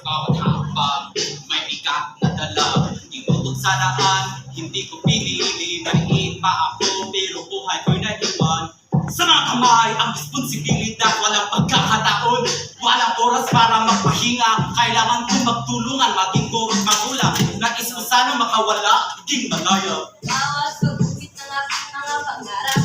bawat hakbang, may bigat na dala. Inutot sa daan, hindi ko pinili. Nariin pa ako, pero buhay ko'y naiwan. Sa mga kamay, ang responsibilidad, walang pagkakataon. Walang oras para magpahinga. Kailangan kong magtulungan, maging gurot magulang. Nais ko sana makawala, maging malaya. Awas pagbuhit ng aking mga pangarap.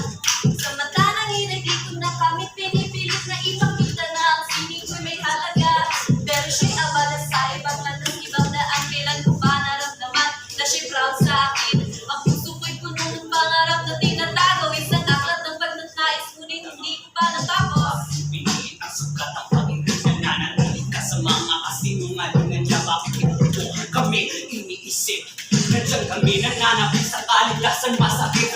Samantalang hindi ko na kami pinipilit na ipakita na ang sining ko'y may halaga. Pero siya'y abala sa ibang landas, ibang daan. Kailan ko pa naramdaman na siya'y proud sa akin. Ang puso ko'y puno ng pangarap na tinatago. Isang aklat ng pagnanais, ngunit hindi ko pa natapos. Piniit ang sukat ang pag-ibig na nananalig ka sa mga kasinungaling na niya. Bakit ito kami iniisip? Nandiyan kami nananapit sa kaligasan. Masakit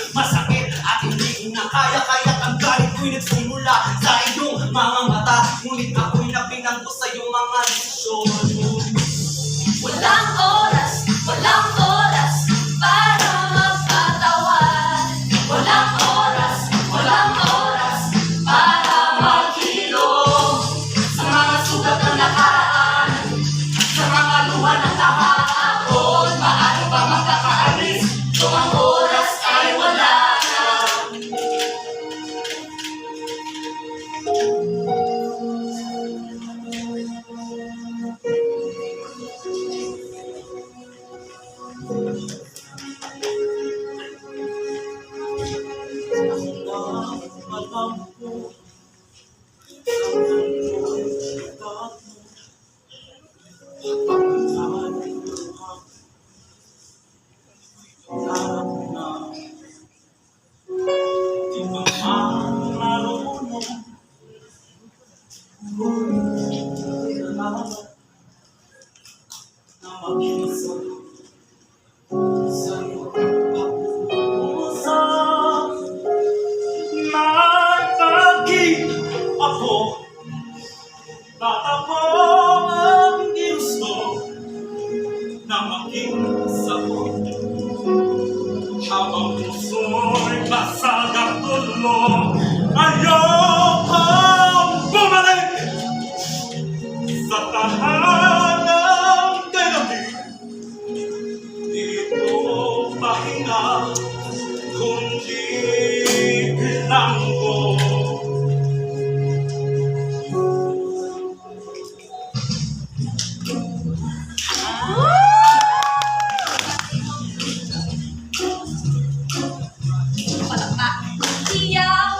at hindi ko na kaya. Kaya't ang galit ko'y nagsimula sa iyong mga mata. Ngunit ako'y napinangko sa iyong mga desisyon. Walang oras para magpatawan. Walang oras para maghilom sa mga sugat ng nakaraan, sa mga luha ng kahapon. Paano ba makakaalis kung ang oras ay wala na? Alam ko, ako, bata ko ang gusto na maging sagot. Habang puso'y basag at tulo, ayokong bumalik sa tahanang gabi. Di ko pahinga, kundi bilanggo. Siyaw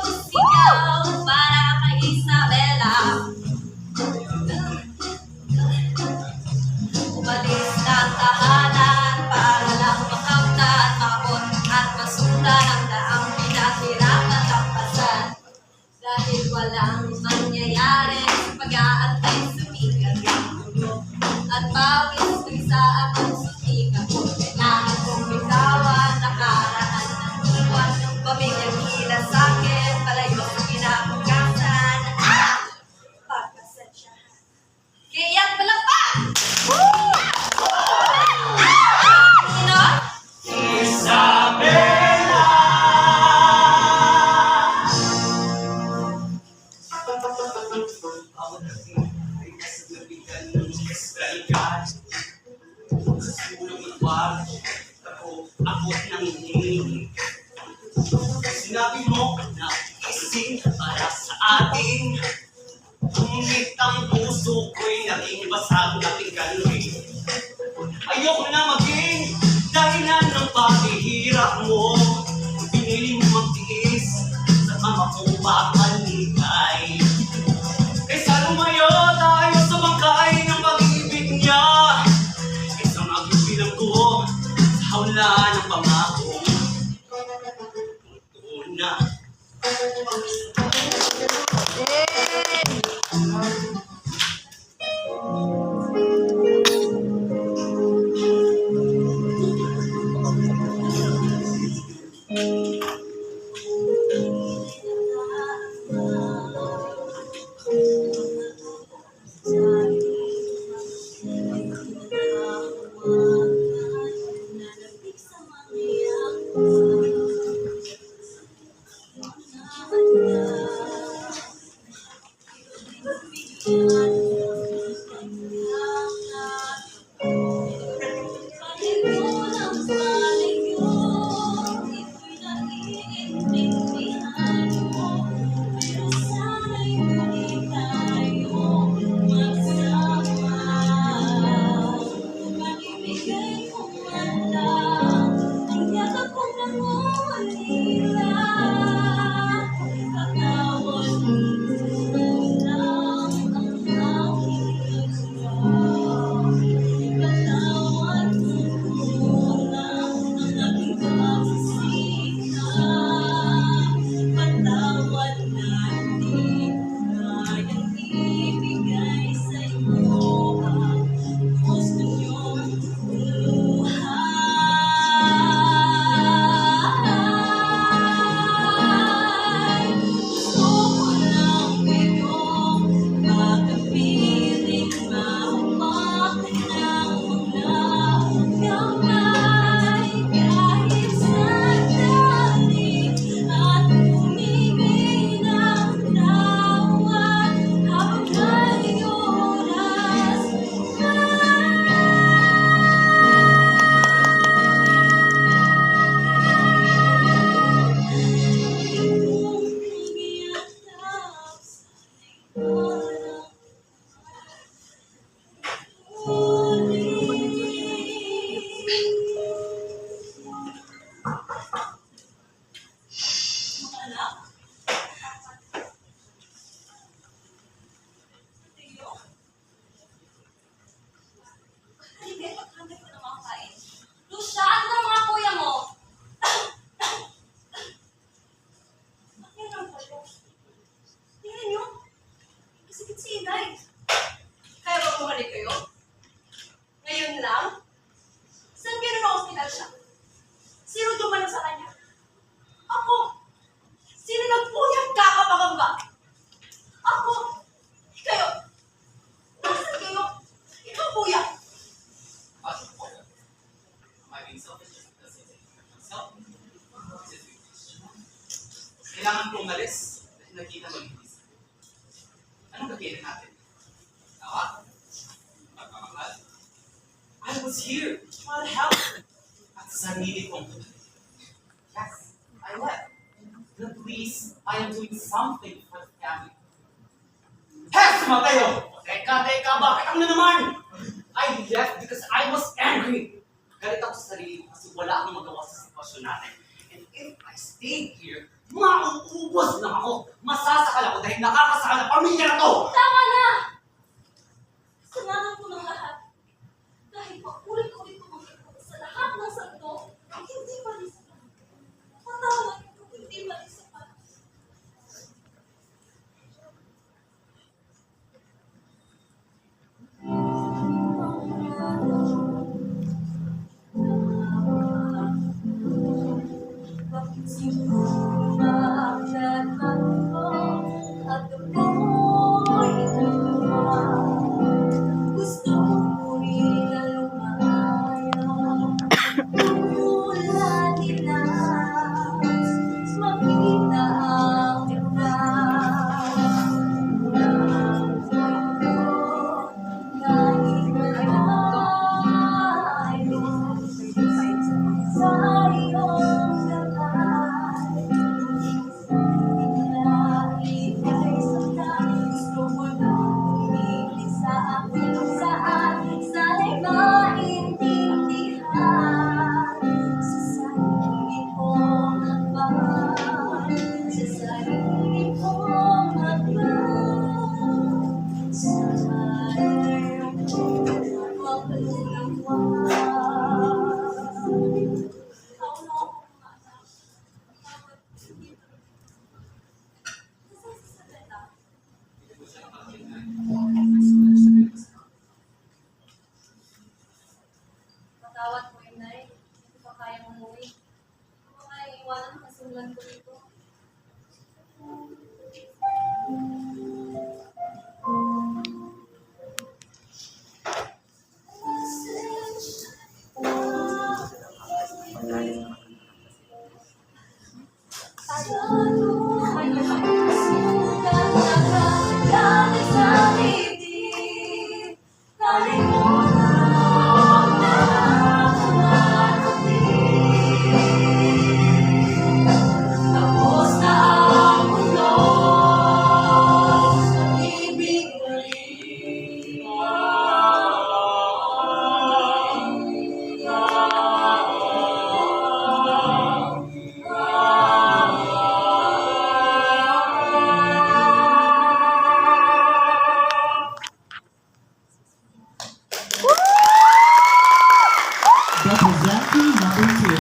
para kay Isabela. Umalis ng tahanan para lang makamtan, mabot at masundan ang daang pinahirap at kampasan. Dahil walang mangyayari sa pag-aantay, sumikat ang ulo at pawis sa akong sumikat ko. Kailangan kong bitawan, nakaraan ng iwan, pamilyang hila sa akin, palayo sa kinabukasan. Pagpasensyahan. Kaya yan pala pa! Sino? Isabela! Ako na ay kasabihan ng kasabihan. Sulong ng wag, ako nang hihingi. Sinabi mo na ising para sa atin, ngunit ang puso ko'y naging basag na tingkaloy. Ayoko na maging dahilan ng paghihirap mo. Pinili mo magtiis sa mga kumakaligay. Kaysa lumayo tayo sa bangkay ng pag-ibig niya. Kaysa magbibilang ko sa hawla ng pangako. Na. Yeah. Tawa? Pagmamahal? I was here to try to help. At sa sarili kong yes, I left. But please, I am doing something for the family. Hes, Mateo! Teka, bakit ang na naman? I left because I was angry. Galit ako sa sarili ko kasi wala akong magawa sa sitwasyon natin. And if I stayed here, mauubos lang ako. Masasakal ako dahil nakakasakal ang pamilya na to. Tama na!